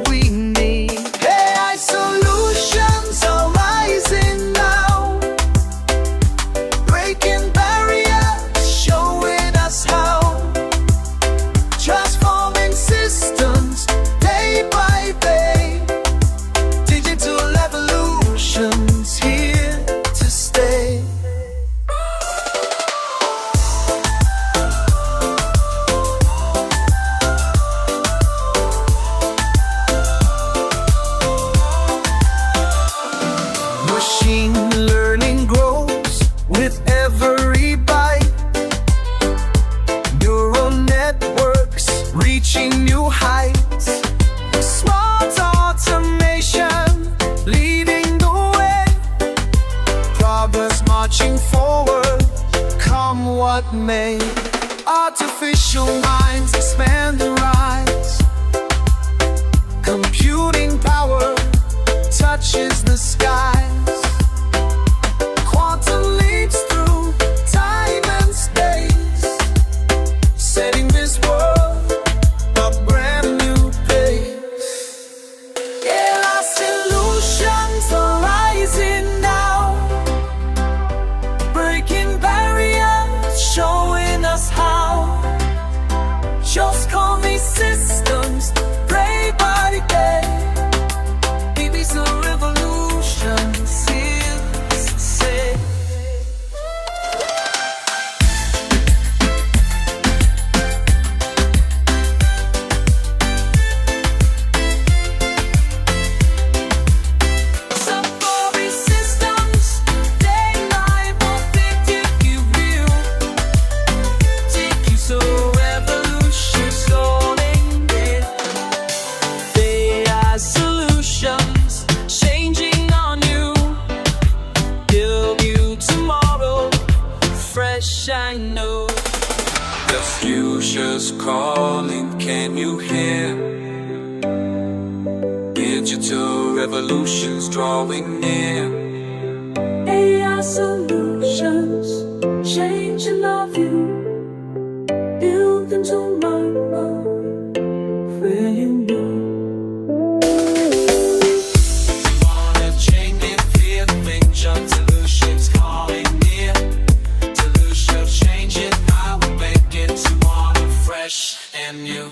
we need. AI solutions are rising now, breaking barriers, showing us how, transforming systems day by day. Digital evolution's here to stay. Machine learning grows with every byte. Neural networks reaching new heights. Smart automation leading the way. Progress marching forward, come what may. Artificial minds expand and rise. Computing power touches the skies. Quantum leaps through time and space, setting this world a brand new pace. Yeah, our solutions are rising now, breaking barriers, showing us how. Just call me systems, day by day. Baby's a revolution, seems to say. Subway systems, daylight will take you real. Take you so revolution's rolling in. AI solutions changing on you, build you tomorrow, fresh I know. The future's calling, can you hear? Digital revolution's drawing near. AI solutions changing of you, building tomorrow, where you know. Wanna change it, feel the picture, solutions calling near. Solutions changing how we make it tomorrow, fresh and new.